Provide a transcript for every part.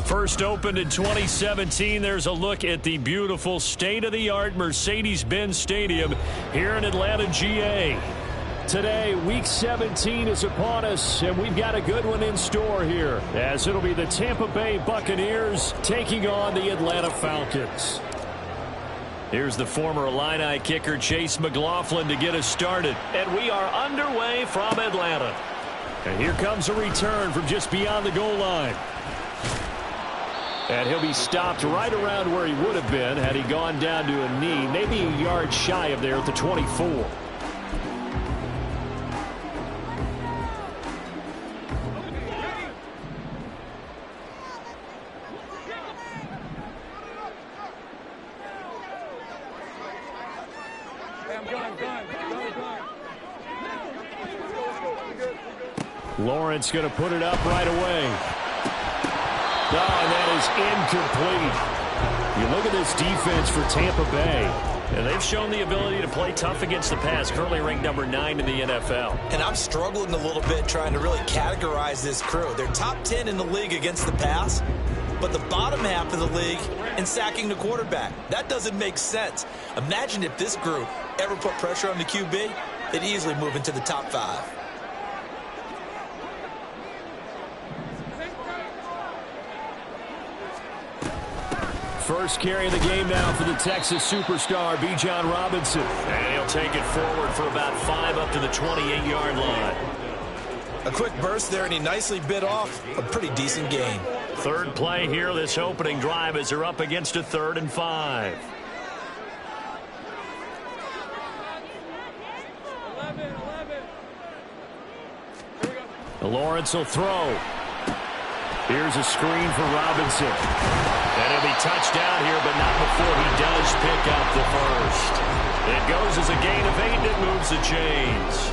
First opened in 2017, there's a look at the beautiful state-of-the-art Mercedes-Benz Stadium here in Atlanta, GA. Today, Week 17 is upon us, and we've got a good one in store here, as it'll be the Tampa Bay Buccaneers taking on the Atlanta Falcons. Here's the former Illini kicker, Chase McLaughlin, to get us started. And we are underway from Atlanta. And here comes a return from just beyond the goal line. And he'll be stopped right around where he would have been had he gone down to a knee, maybe a yard shy of there at the 24. Lawrence going to put it up right away. Oh, and that is incomplete. You look at this defense for Tampa Bay, and they've shown the ability to play tough against the pass, currently ranked number 9 in the NFL. And I'm struggling a little bit trying to really categorize this crew. They're top 10 in the league against the pass, but the bottom half of the league in sacking the quarterback. That doesn't make sense. Imagine if this group ever put pressure on the QB, they'd easily move into the top 5. First carry of the game now for the Texas superstar, Bijan Robinson. And he'll take it forward for about 5 up to the 28-yard line. A quick burst there, and he nicely bit off a pretty decent gain. Third play here, this opening drive, as they're up against a 3rd and 5. Lawrence will throw. Here's a screen for Robinson. And he'll be touched down here, but not before he does pick up the first. It goes as a gain of 8, and it moves the chains.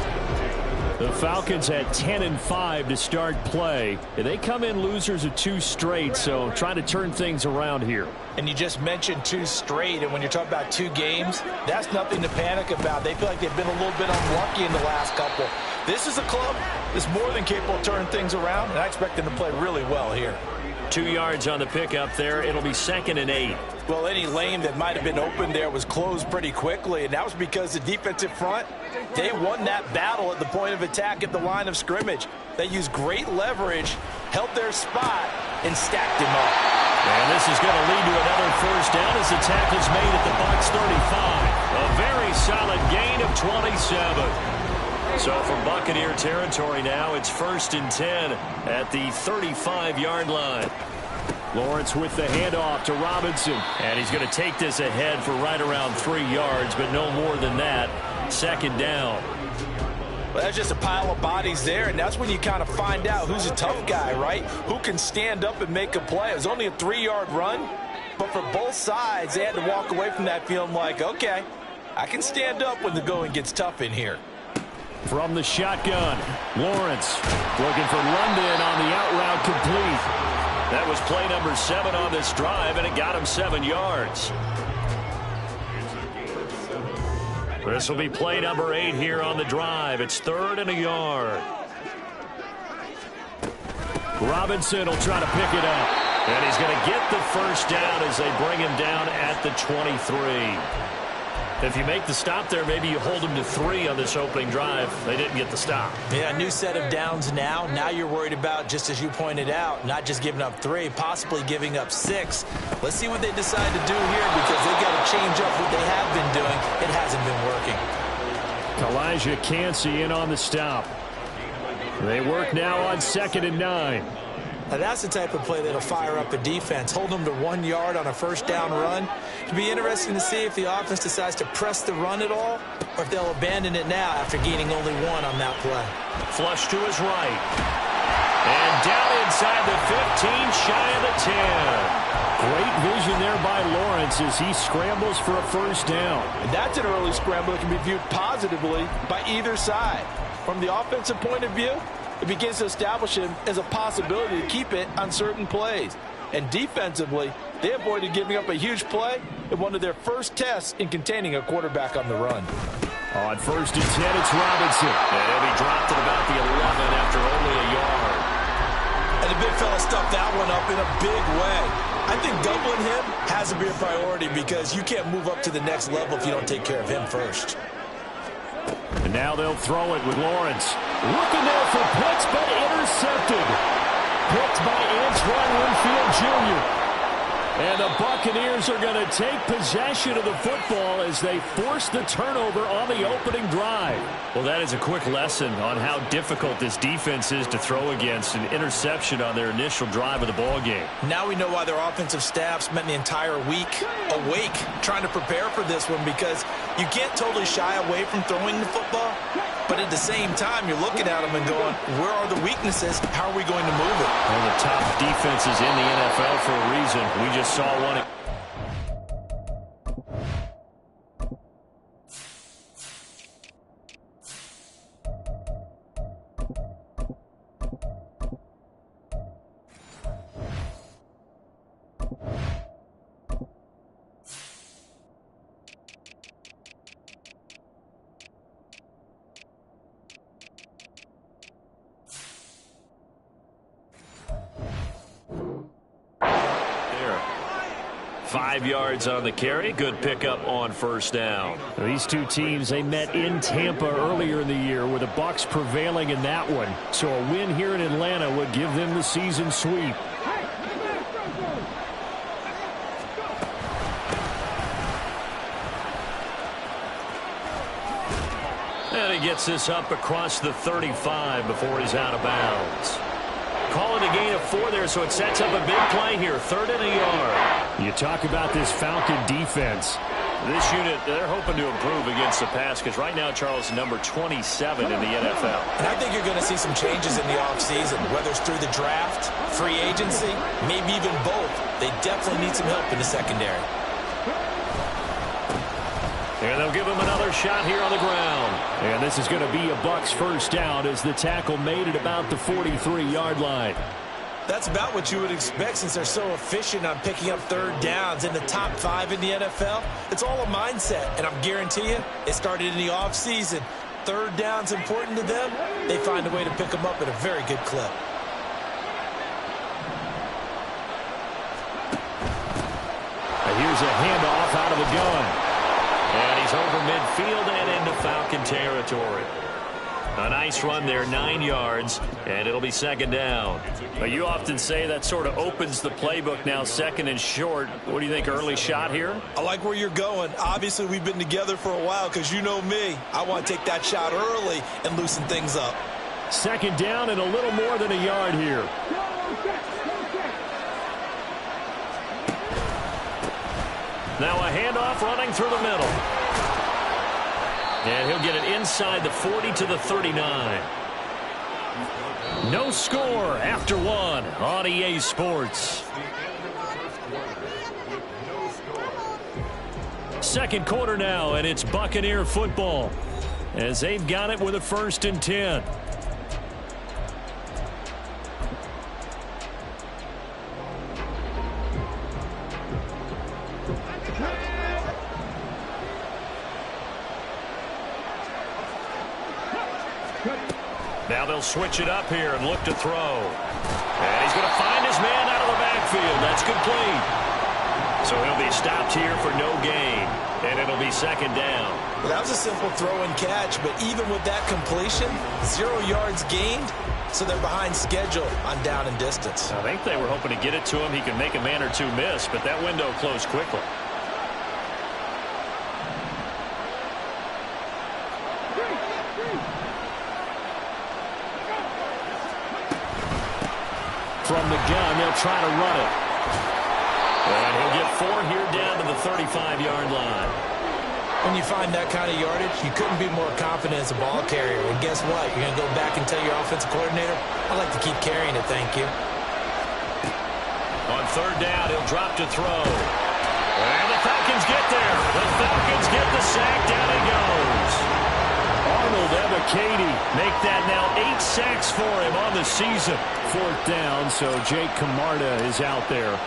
The Falcons had 10 and 5 to start play. They come in losers of 2 straight, so trying to turn things around here. And you just mentioned 2 straight, and when you're talking about 2 games, that's nothing to panic about. They feel like they've been a little bit unlucky in the last couple. This is a club that's more than capable of turning things around, and I expect them to play really well here. 2 yards on the pickup there. It'll be 2nd and 8. Well, any lane that might have been open there was closed pretty quickly, and that was because the defensive front, they won that battle at the point of attack at the line of scrimmage. They used great leverage, held their spot, and stacked him up. And this is going to lead to another first down as the tackle's made at the Bucs 35. A very solid gain of 27. So from Buccaneer territory now, it's 1st and 10 at the 35-yard line. Lawrence with the handoff to Robinson. And he's going to take this ahead for right around 3 yards, but no more than that. 2nd down. Well, that's just a pile of bodies there, and that's when you kind of find out who's a tough guy, right? Who can stand up and make a play. It was only a 3-yard run, but for both sides, they had to walk away from that feeling like, okay, I can stand up when the going gets tough in here. From the shotgun, Lawrence looking for London on the out route, complete. That was play number 7 on this drive, and it got him 7 yards. This will be play number 8 here on the drive. It's 3rd and a yard. Robinson will try to pick it up. And he's going to get the first down as they bring him down at the 23. If you make the stop there, maybe you hold them to 3 on this opening drive. They didn't get the stop. Yeah, new set of downs now. Now you're worried about, just as you pointed out, not just giving up 3, possibly giving up 6. Let's see what they decide to do here, because they've got to change up what they have been doing. It hasn't been working. Elijah Cansey in on the stop. They work now on 2nd and 9. Now that's the type of play that'll fire up a defense. Hold them to 1 yard on a first down run. It'll be interesting to see if the offense decides to press the run at all, or if they'll abandon it now after gaining only 1 on that play. Flush to his right. And down inside the 15, shy of the 10. Great vision there by Lawrence as he scrambles for a first down. And that's an early scramble that can be viewed positively by either side. From the offensive point of view, it begins to establish him as a possibility to keep it on certain plays. And defensively, they avoided giving up a huge play in one of their first tests in containing a quarterback on the run. On 1st and 10, it's Robinson. And he'll be dropped at about the 11 after only a yard. And a big big fella stuffed that one up in a big way. I think doubling him has to be a priority because you can't move up to the next level if you don't take care of him first. And now they'll throw it with Lawrence. Looking there for Pitts, but intercepted. Picked by Antoine Winfield Jr. And the Buccaneers are going to take possession of the football as they force the turnover on the opening drive. Well, that is a quick lesson on how difficult this defense is to throw against. An interception on their initial drive of the ball game. Now we know why their offensive staff spent the entire week awake trying to prepare for this one, because you can't totally shy away from throwing the football. But at the same time, you're looking at them and going, where are the weaknesses? How are we going to move it? One of the top defenses in the NFL for a reason. We just saw one. There. 5 yards on the carry. Good pickup on first down. These two teams, they met in Tampa earlier in the year with the Bucs prevailing in that one. So a win here in Atlanta would give them the season sweep. And he gets this up across the 35 before he's out of bounds. Call it a gain of 4 there, so it sets up a big play here. 3rd and a yard. You talk about this Falcon defense. This unit, they're hoping to improve against the pass because right now, Charles, number 27 in the NFL. And I think you're going to see some changes in the offseason, whether it's through the draft, free agency, maybe even both. They definitely need some help in the secondary. And they'll give him another shot here on the ground. And this is going to be a Bucs first down as the tackle made at about the 43-yard line. That's about what you would expect since they're so efficient on picking up 3rd downs in the top 5 in the NFL. It's all a mindset, and I'm guarantee you it started in the offseason. 3rd down's important to them. They find a way to pick them up at a very good clip. And here's a handoff out of the gun. And he's over midfield and into Falcon territory. A nice run there, 9 yards, and it'll be 2nd down. But you often say that sort of opens the playbook now, 2nd and short. What do you think, early shot here? I like where you're going. Obviously, we've been together for a while because you know me. I want to take that shot early and loosen things up. 2nd down and a little more than a yard here. Now a handoff running through the middle. And he'll get it inside the 40 to the 39. No score after 1 on EA Sports. 2nd quarter now, and it's Buccaneer football as they've got it with a 1st and 10. Now they'll switch it up here and look to throw. And he's going to find his man out of the backfield. That's complete. So he'll be stopped here for no gain. And it'll be 2nd down. Well, that was a simple throw and catch, but even with that completion, 0 yards gained, so they're behind schedule on down and distance. I think they were hoping to get it to him. He could make a man or two miss, but that window closed quickly. From the gun, they'll try to run it. And he'll get 4 here down to the 35-yard line. When you find that kind of yardage, you couldn't be more confident as a ball carrier. And guess what? You're going to go back and tell your offensive coordinator, I'd like to keep carrying it, thank you. On 3rd down, he'll drop to throw. And the Falcons get there. The Falcons get the sack. Down he goes. Arnold Ebiketie make that now 8 sacks for him on the season. 4th down, so Jake Camarda is out there.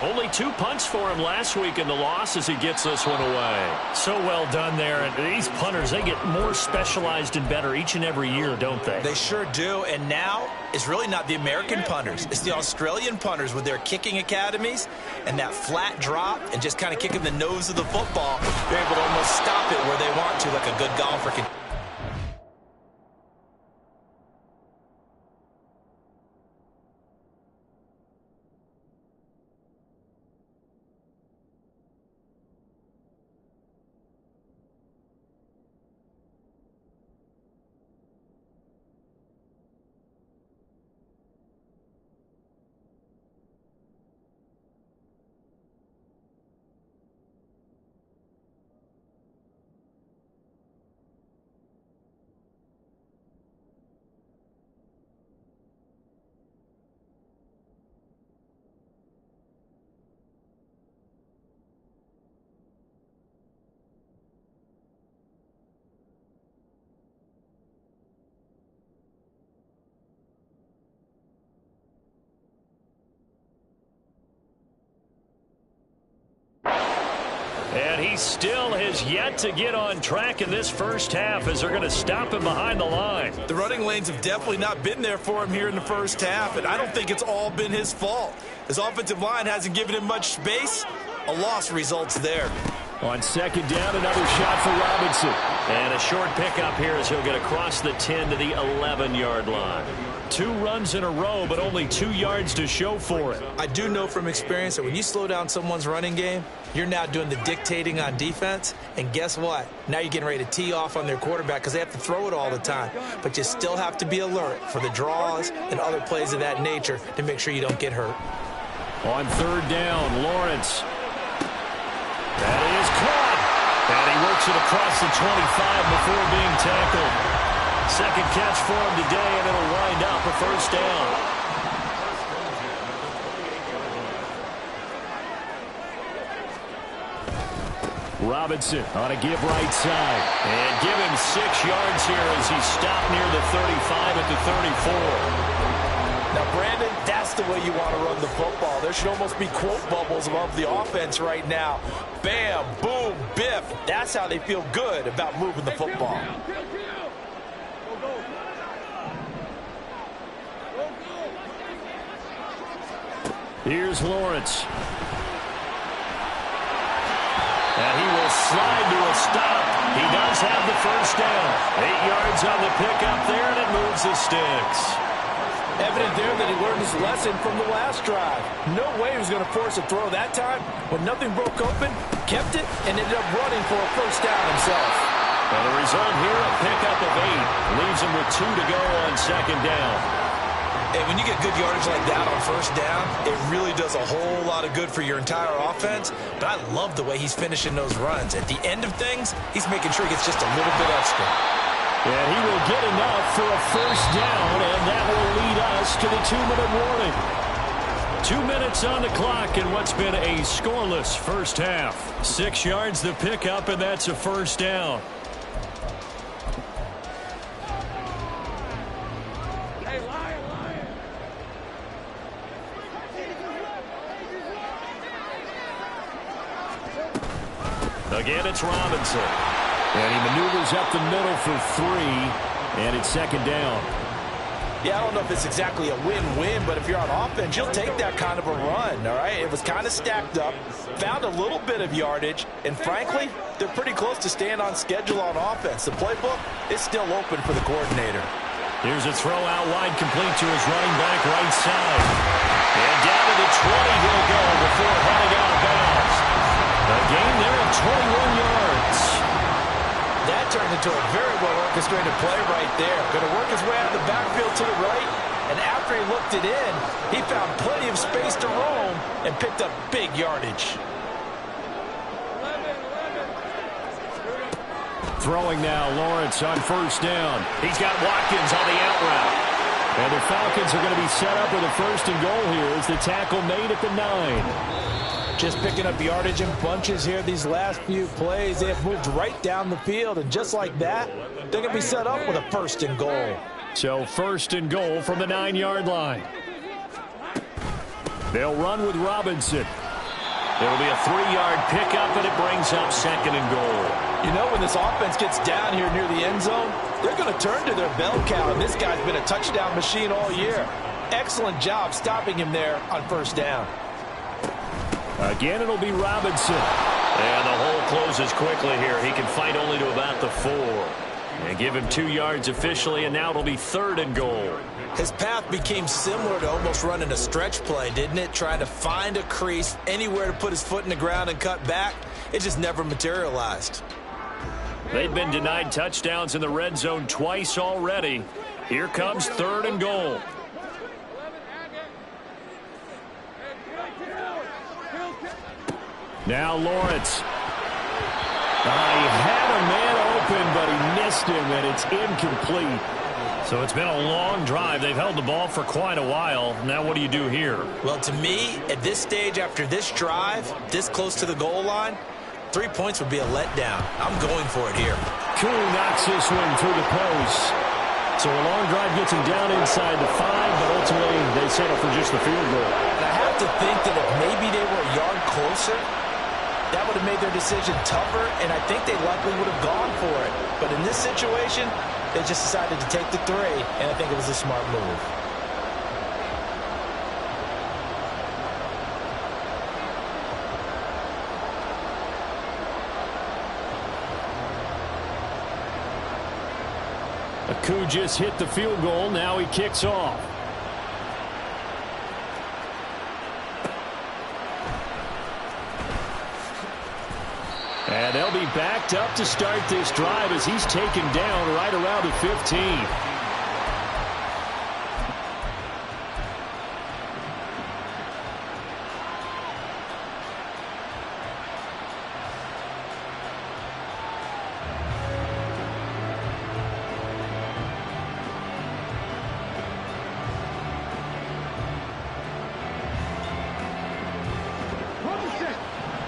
Only 2 punts for him last week in the loss as he gets this one away. So well done there. And these punters, they get more specialized and better each and every year, don't they? They sure do. And now it's really not the American punters. It's the Australian punters with their kicking academies and that flat drop and just kind of kicking the nose of the football. They're able to almost stop it where they want to, like a good golfer can. And he still has yet to get on track in this first half as they're going to stop him behind the line. The running lanes have definitely not been there for him here in the first half, and I don't think it's all been his fault. His offensive line hasn't given him much space. A loss results there. On second down, another shot for Robinson. And a short pickup here as he'll get across the 10 to the 11-yard line. 2 runs in a row, but only 2 yards to show for it. I do know from experience that when you slow down someone's running game, you're now doing the dictating on defense. And guess what? Now you're getting ready to tee off on their quarterback because they have to throw it all the time. But you still have to be alert for the draws and other plays of that nature to make sure you don't get hurt. On third down, Lawrence. That is caught. And he works it across the 25 before being tackled. Second catch for him today, and it'll wind up a first down. Robinson on a give right side. And give him 6 yards here as he stopped near the 35 at the 34. Now, Brandon, that's the way you want to run the football. There should almost be quote bubbles above the offense right now. Bam, boom, biff. That's how they feel good about moving the football. Here's Lawrence. And he will slide to a stop. He does have the first down. 8 yards on the pickup there, and it moves the sticks. Evident there that he learned his lesson from the last drive. No way he was going to force a throw that time. When nothing broke open, kept it, and ended up running for a first down himself. And the result here, a pickup of 8. Leaves him with 2 to go on second down. And when you get good yardage like that on first down, it really does a whole lot of good for your entire offense. But I love the way he's finishing those runs. At the end of things, he's making sure he gets just a little bit extra. And he will get enough for a first down, and that will lead us to the 2-minute warning. 2 minutes on the clock in what's been a scoreless first half. 6 yards the pickup, and that's a first down. Again, it's Robinson. And he maneuvers up the middle for 3, and it's second down. Yeah, I don't know if it's exactly a win-win, but if you're on offense, you'll take that kind of a run, all right? It was kind of stacked up, found a little bit of yardage, and frankly, they're pretty close to staying on schedule on offense. The playbook is still open for the coordinator. Here's a throw out wide, complete to his running back right side. And down to the 20 he'll go before heading out of bounds. A gain there of 21 yards. That turned into a very well-orchestrated play right there. Going to work his way out of the backfield to the right, and after he looked it in, he found plenty of space to roam and picked up big yardage. Throwing now, Lawrence on first down. He's got Watkins on the out route. And the Falcons are going to be set up with a first and goal here as the tackle made at the 9. Just picking up yardage in bunches here these last few plays. They have moved right down the field, and just like that, they're going to be set up with a first and goal. So first and goal from the 9-yard line. They'll run with Robinson. It'll be a 3-yard pickup, and it brings up 2nd and goal. You know, when this offense gets down here near the end zone, they're going to turn to their bell cow, and this guy's been a touchdown machine all year. Excellent job stopping him there on 1st down. Again, it'll be Robinson. And the hole closes quickly here. He can fight only to about the 4. And give him 2 yards officially, and now it'll be 3rd and goal. His path became similar to almost running a stretch play, didn't it? Trying to find a crease, anywhere to put his foot in the ground and cut back. It just never materialized. They've been denied touchdowns in the red zone twice already. Here comes 3rd and goal. Now Lawrence. He had a man open, but he missed him, and it's incomplete. So it's been a long drive. They've held the ball for quite a while. Now what do you do here? Well, to me, at this stage, after this drive, this close to the goal line, 3 points would be a letdown. I'm going for it here. Cool knocks this one through the post. So a long drive gets him down inside the 5, but ultimately they settle for just the field goal. And I have to think that if maybe they were a yard closer, that would have made their decision tougher, and I think they likely would have gone for it. But in this situation, they just decided to take the 3, and I think it was a smart move. Aku just hit the field goal. Now he kicks off. And they'll be backed up to start this drive as he's taken down right around the 15.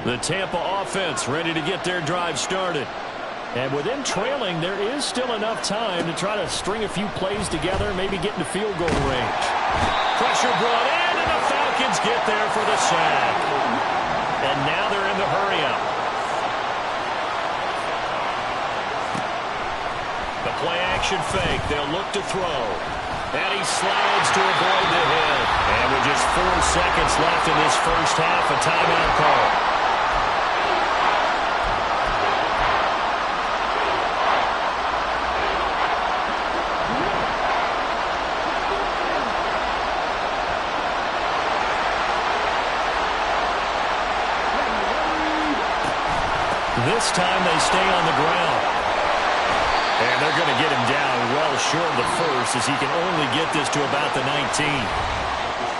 The Tampa offense ready to get their drive started. And with them trailing, there is still enough time to try to string a few plays together, maybe get into field goal range. Pressure brought in, and the Falcons get there for the sack. And now they're in the hurry-up. The play-action fake. They'll look to throw. And he slides to avoid the hit. And with just 4 seconds left in this first half, a timeout call. This time they stay on the ground. And they're going to get him down well short of the first as he can only get this to about the 19.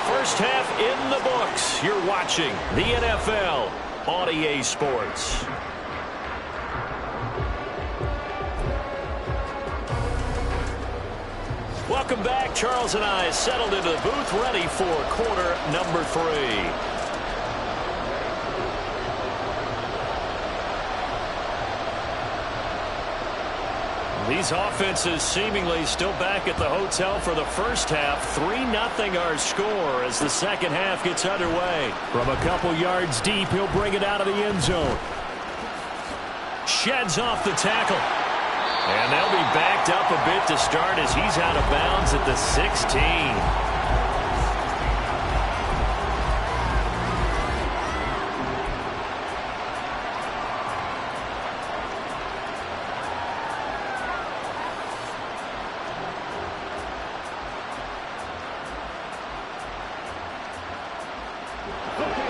First half in the books. You're watching the NFL on EA Sports. Welcome back. Charles and I settled into the booth ready for quarter number 3. These offenses seemingly still back at the hotel for the first half. 3-0 our score as the second half gets underway. From a couple yards deep, he'll bring it out of the end zone. Sheds off the tackle. And they'll be backed up a bit to start as he's out of bounds at the 16.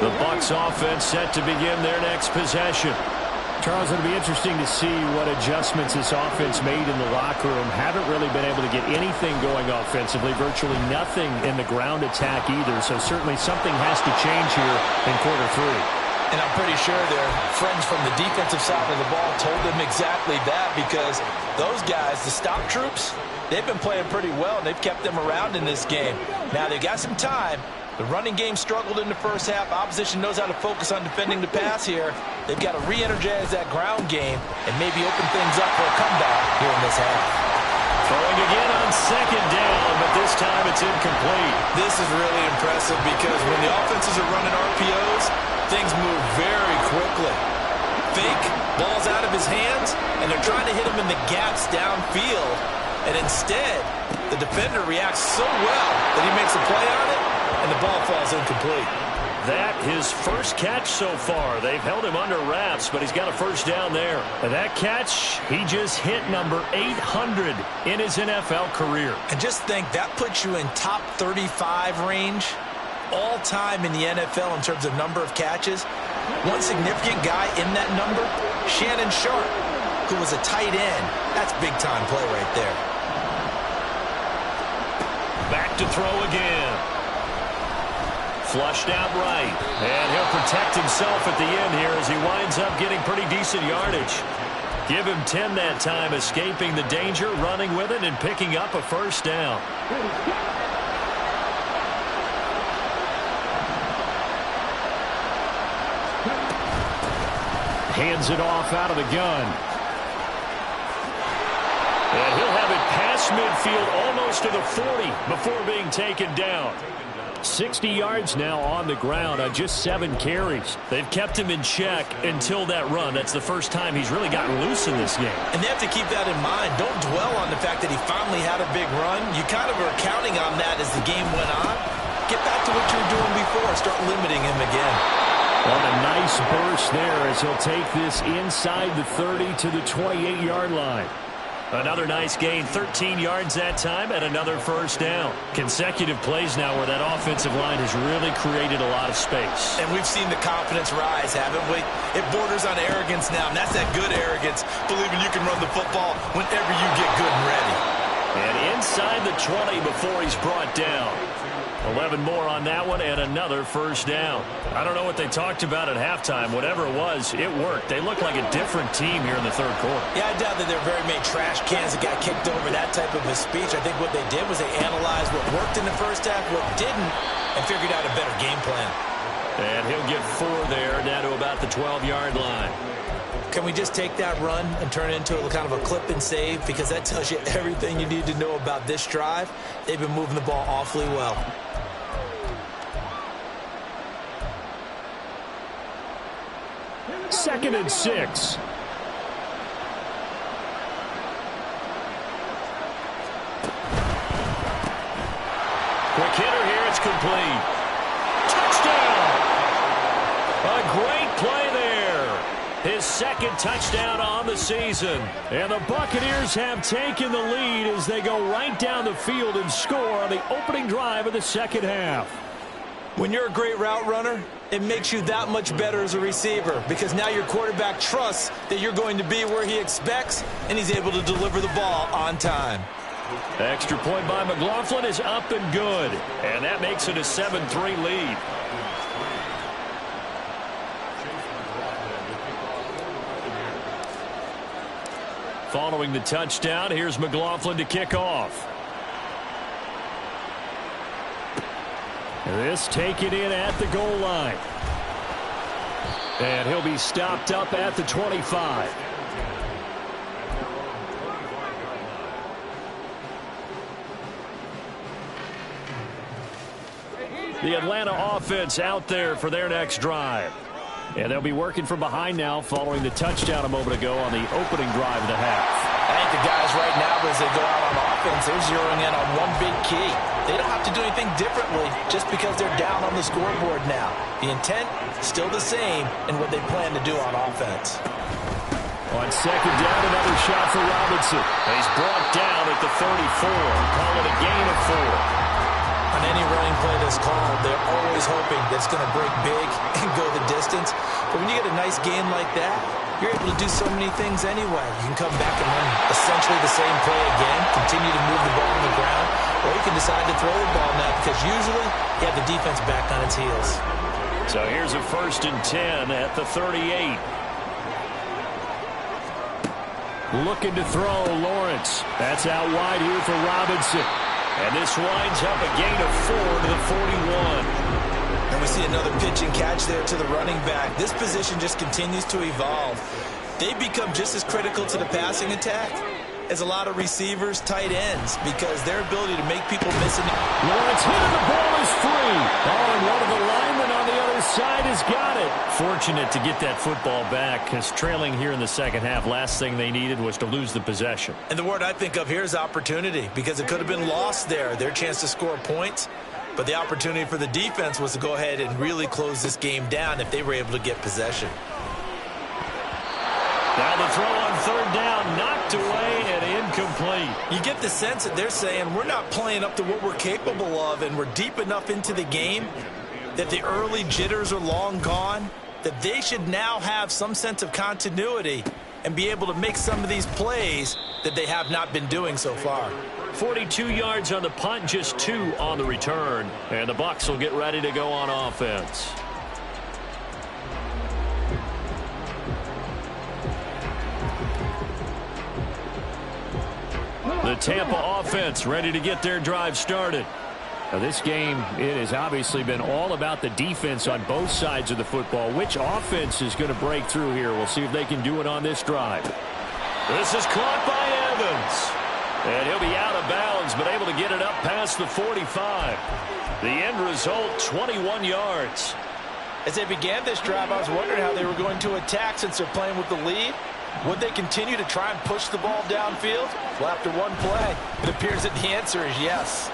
The Bucs offense set to begin their next possession. Charles, it'll be interesting to see what adjustments this offense made in the locker room. Haven't really been able to get anything going offensively, virtually nothing in the ground attack either. So certainly something has to change here in quarter 3. And I'm pretty sure their friends from the defensive side of the ball told them exactly that, because those guys, the stop troops, they've been playing pretty well, and they've kept them around in this game. Now they've got some time. The running game struggled in the first half. Opposition knows how to focus on defending the pass here. They've got to re-energize that ground game and maybe open things up for a comeback here in this half. Throwing again on second down, but this time it's incomplete. This is really impressive because when the offenses are running RPOs, things move very quickly. Fake, ball's out of his hands, and they're trying to hit him in the gaps downfield. And instead, the defender reacts so well that he makes a play on it, and the ball falls incomplete. That his first catch so far. They've held him under wraps, but he's got a first down there. And that catch, he just hit number 800 in his NFL career. And just think, that puts you in top 35 range all time in the NFL in terms of number of catches. One significant guy in that number, Shannon Sharp, who was a tight end. That's big-time play right there. Back to throw again. Flushed out right. And he'll protect himself at the end here as he winds up getting pretty decent yardage. Give him 10 that time, escaping the danger, running with it, and picking up a first down. Hands it off out of the gun. And he'll have it past midfield almost to the 40 before being taken down. 60 yards now on the ground on just 7 carries. They've kept him in check until that run. That's the first time he's really gotten loose in this game. And they have to keep that in mind. Don't dwell on the fact that he finally had a big run. You kind of are counting on that as the game went on. Get back to what you were doing before. Start limiting him again. On a nice burst there as he'll take this inside the 30 to the 28-yard line. Another nice gain, 13 yards that time, and another first down. Consecutive plays now where that offensive line has really created a lot of space. And we've seen the confidence rise, haven't we? It borders on arrogance now, and that's that good arrogance, believing you can run the football whenever you get good and ready. And inside the 20 before he's brought down. 11 more on that one and another first down. I don't know what they talked about at halftime. Whatever it was, it worked. They look like a different team here in the third quarter. Yeah, I doubt that there are very many trash cans that got kicked over, that type of a speech. I think what they did was they analyzed what worked in the first half, what didn't, and figured out a better game plan. And he'll get 4 there, down to about the 12-yard line. Can we just take that run and turn it into a kind of a clip and save? Because that tells you everything you need to know about this drive. They've been moving the ball awfully well. Second and 6. Quick hitter here. It's complete. Touchdown! A great play there. His second touchdown on the season. And the Buccaneers have taken the lead as they go right down the field and score on the opening drive of the second half. When you're a great route runner, it makes you that much better as a receiver because now your quarterback trusts that you're going to be where he expects, and he's able to deliver the ball on time. Extra point by McLaughlin is up and good, and that makes it a 7-3 lead. Following the touchdown, here's McLaughlin to kick off. This taken in at the goal line. And he'll be stopped up at the 25. The Atlanta offense out there for their next drive. And they'll be working from behind now following the touchdown a moment ago on the opening drive of the half. I think the guys right now, as they go out on offense, they're zeroing in on one big key. They don't have to do anything differently just because they're down on the scoreboard now. The intent, still the same in what they plan to do on offense. On second down, another shot for Robinson. He's brought down at the 34. Call it a gain of 4. On any running play that's called, they're always hoping that it's going to break big and go the distance. But when you get a nice game like that, you're able to do so many things anyway. You can come back and run essentially the same play again, continue to move the ball on the ground, or you can decide to throw the ball now because usually you have the defense back on its heels. So here's a 1st and 10 at the 38. Looking to throw, Lawrence. That's out wide here for Robinson. And this winds up a gain of 4 to the 41. And we see another pitch and catch there to the running back. This position just continues to evolve. They become just as critical to the passing attack is a lot of receivers, tight ends, because their ability to make people miss it. Lawrence hit and the ball is free. Oh, and one of the linemen on the other side has got it. Fortunate to get that football back, because trailing here in the second half, last thing they needed was to lose the possession. And the word I think of here is opportunity, because it could have been lost there, their chance to score points. But the opportunity for the defense was to go ahead and really close this game down if they were able to get possession. Now the throw on third down, knocked away and incomplete. You get the sense that they're saying we're not playing up to what we're capable of, and we're deep enough into the game that the early jitters are long gone, that they should now have some sense of continuity and be able to make some of these plays that they have not been doing so far. 42 yards on the punt, just 2 on the return. And the Bucs will get ready to go on offense. The Tampa offense ready to get their drive started. Now this game, it has obviously been all about the defense on both sides of the football. Which offense is going to break through here? We'll see if they can do it on this drive. This is caught by Evans. And he'll be out of bounds, but able to get it up past the 45. The end result, 21 yards. As they began this drive, I was wondering how they were going to attack since they're playing with the lead. Would they continue to try and push the ball downfield? Well, after one play, it appears that the answer is yes.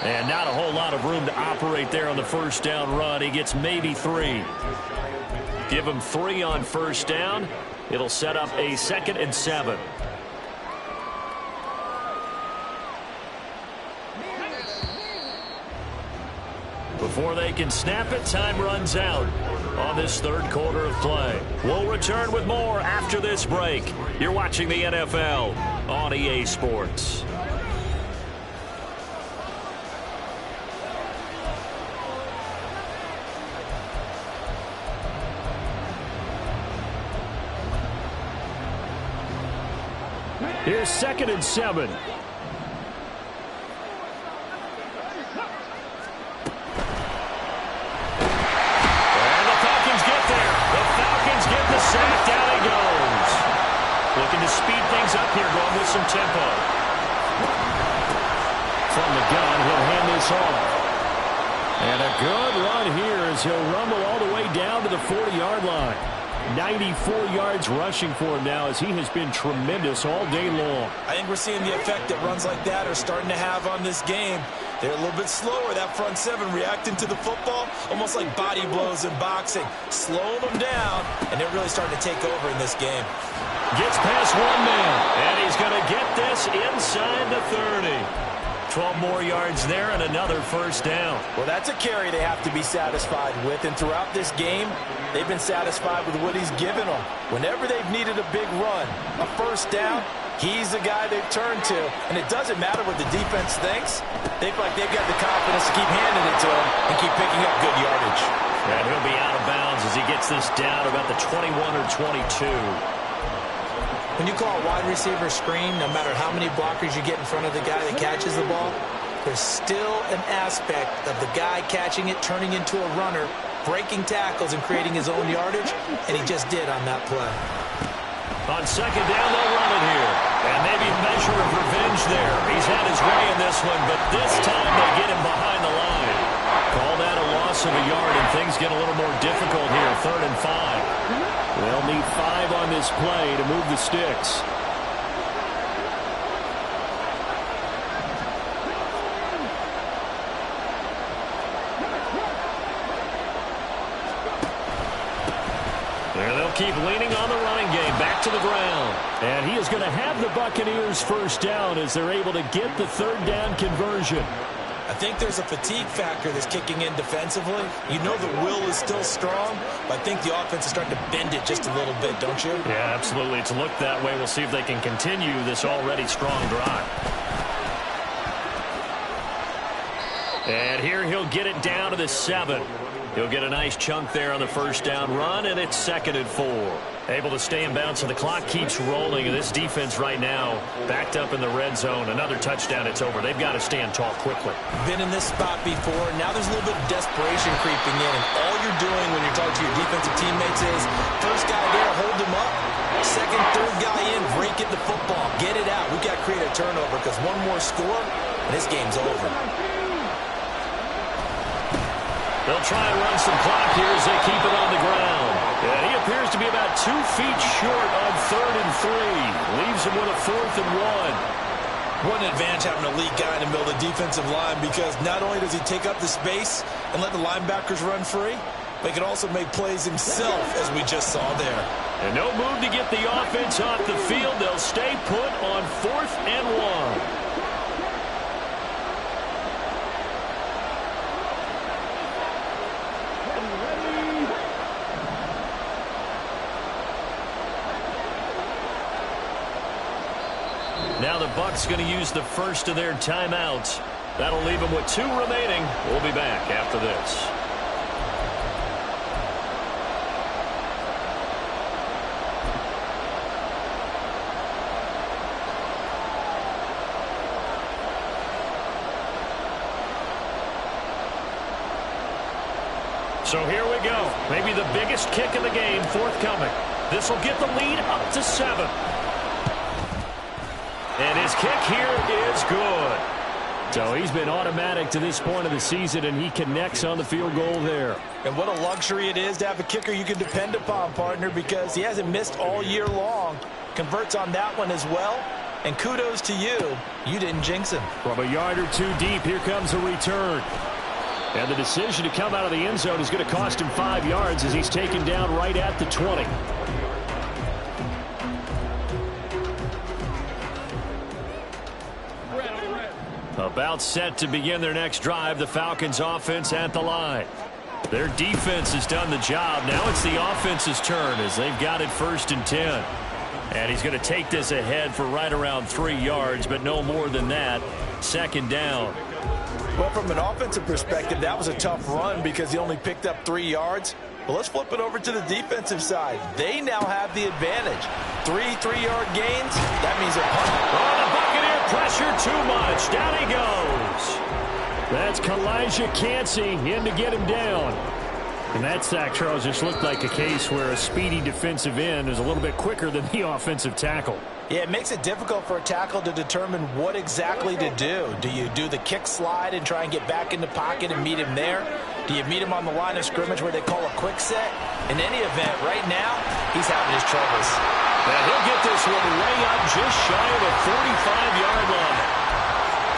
And not a whole lot of room to operate there on the first down run. He gets maybe 3. Give him 3 on first down. It'll set up a 2nd and 7. Before they can snap it, time runs out on this third quarter of play. We'll return with more after this break. You're watching the NFL on EA Sports. Here's 2nd and 7. Sack, down he goes. Looking to speed things up here, going with some tempo. From the gun, he'll hand this off. And a good run here as he'll rumble all the way down to the 40-yard line. 94 yards rushing for him now as he has been tremendous all day long. I think we're seeing the effect that runs like that are starting to have on this game. They're a little bit slower, that front 7, reacting to the football, almost like body blows in boxing. Slowing them down, and they're really starting to take over in this game. Gets past one man, and he's going to get this inside the 30. 12 more yards there and another first down. Well, that's a carry they have to be satisfied with, and throughout this game, they've been satisfied with what he's given them. Whenever they've needed a big run, a first down, he's the guy they've turned to, and it doesn't matter what the defense thinks. They feel like they've got the confidence to keep handing it to him and keep picking up good yardage. And he'll be out of bounds as he gets this down about the 21 or 22. When you call a wide receiver screen, no matter how many blockers you get in front of the guy that catches the ball, there's still an aspect of the guy catching it, turning into a runner, breaking tackles and creating his own yardage, and he just did on that play. On second down, they'll run it here. And maybe measure of revenge there. He's had his way in this one, but this time they get him behind the line. Call that a loss of a yard, and things get a little more difficult here. 3rd and 5. They'll need 5 on this play to move the sticks. They'll keep leaning on the running game. Back to the ground. And he is going to have the Buccaneers first down as they're able to get the 3rd down conversion. I think there's a fatigue factor that's kicking in defensively. You know the will is still strong, but I think the offense is starting to bend it just a little bit, don't you? Yeah, absolutely. It's looked that way. We'll see if they can continue this already strong drive. And here he'll get it down to the 7. He'll get a nice chunk there on the first down run, and it's 2nd and 4. Able to stay in bounds, so the clock keeps rolling. And this defense right now backed up in the red zone. Another touchdown, it's over. They've got to stand tall quickly. Been in this spot before. Now there's a little bit of desperation creeping in. And all you're doing when you're talking to your defensive teammates is first guy there, hold him up. Second, third guy in, break it the football. Get it out. We've got to create a turnover because one more score, and this game's over. They'll try and run some clock here as they keep it on the ground. And he appears to be about 2 feet short on 3rd and 3. Leaves him with a 4th and 1. What an advantage having a lead guy in the middle of the defensive line, because not only does he take up the space and let the linebackers run free, but he can also make plays himself, as we just saw there. And no move to get the offense off the field. They'll stay put on 4th and 1. Now the Bucs going to use the first of their timeouts. That'll leave them with 2 remaining. We'll be back after this. So here we go. Maybe the biggest kick of the game forthcoming. This will get the lead up to 7. And his kick here is good. So he's been automatic to this point of the season, and he connects on the field goal there. And what a luxury it is to have a kicker you can depend upon, partner, because he hasn't missed all year long. Converts on that one as well. And kudos to you. You didn't jinx him. From a yard or 2 deep, here comes a return. And the decision to come out of the end zone is going to cost him 5 yards as he's taken down right at the 20. About set to begin their next drive, the Falcons offense at the line. Their defense has done the job. Now it's the offense's turn as they've got it 1st and 10. And he's going to take this ahead for right around 3 yards, but no more than that. 2nd down. Well, from an offensive perspective, that was a tough run because he only picked up 3 yards. But let's flip it over to the defensive side. They now have the advantage. 3 3-yard gains, that means a punt. Oh, the Buccaneer pressure too much. Down he goes. That's Kalijah Cansey in to get him down. And that sack, Charles, just looked like a case where a speedy defensive end is a little bit quicker than the offensive tackle. Yeah, it makes it difficult for a tackle to determine what exactly to do. Do you do the kick slide and try and get back in the pocket and meet him there? Do you meet him on the line of scrimmage where they call a quick set? In any event, right now, he's having his troubles. And he'll get this one way up just shy of the 45-yard line.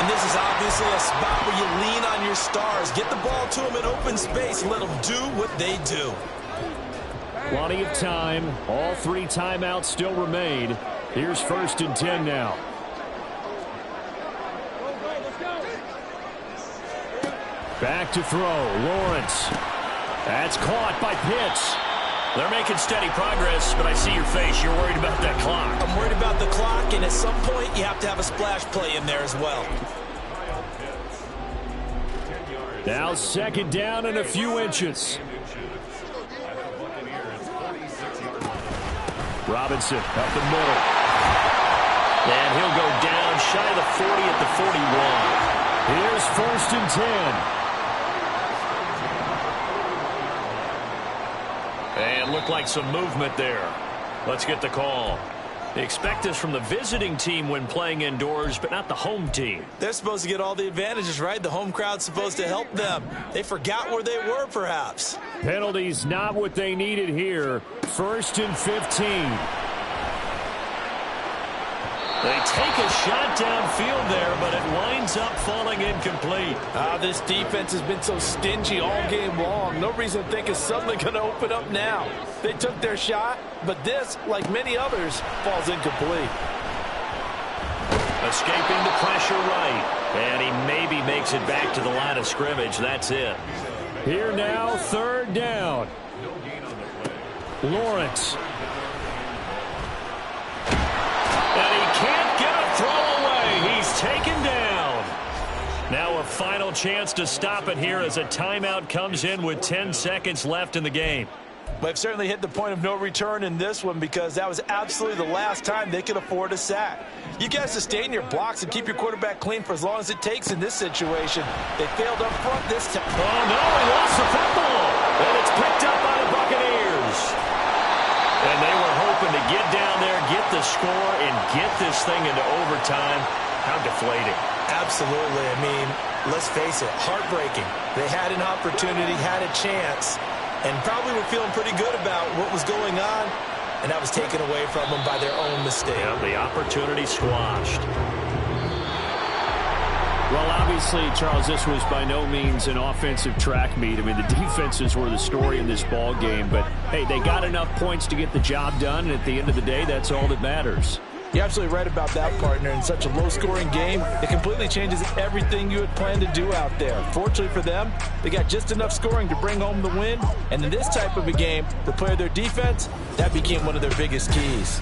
And this is obviously a spot where you lean on your stars. Get the ball to them in open space. Let them do what they do. Plenty of time. All 3 timeouts still remain. Here's 1st and 10 now. Back to throw. Lawrence. That's caught by Pitts. They're making steady progress, but I see your face. You're worried about that clock. I'm worried about the clock, and at some point, you have to have a splash play in there as well. Now 2nd down and a few inches. Robinson up the middle. And he'll go down shy of the 40 at the 41. Here's 1st and 10. And looked like some movement there. Let's get the call. They expect this from the visiting team when playing indoors, but not the home team. They're supposed to get all the advantages, right? The home crowd's supposed to help them. They forgot where they were, perhaps. Penalties not what they needed here. 1st and 15. They take a shot downfield there, but it winds up falling incomplete. This defense has been so stingy all game long. No reason to think it's suddenly going to open up now. They took their shot, but this, like many others, falls incomplete. Escaping the pressure right. And he maybe makes it back to the line of scrimmage. That's it. Here now, 3rd down. Lawrence. And he can't get a throw away. He's taken down. Now a final chance to stop it here as a timeout comes in with 10 seconds left in the game. But they've certainly hit the point of no return in this one because that was absolutely the last time they could afford a sack. You got to sustain your blocks and keep your quarterback clean for as long as it takes in this situation. They failed up front this time. Oh, no, he lost the football. And it's picked up by the Buccaneers. And they were hoping to get down there, get the score, and get this thing into overtime. How deflating. Absolutely. I mean, let's face it, heartbreaking. They had an opportunity, had a chance, and probably were feeling pretty good about what was going on, and that was taken away from them by their own mistake. Yeah, the opportunity squashed. Well, obviously, Charles, this was by no means an offensive track meet. I mean, the defenses were the story in this ball game, but, hey, they got enough points to get the job done, and at the end of the day, that's all that matters. You're absolutely right about that, partner. In such a low-scoring game, it completely changes everything you had planned to do out there. Fortunately for them, they got just enough scoring to bring home the win. And in this type of a game, to play their defense, that became one of their biggest keys.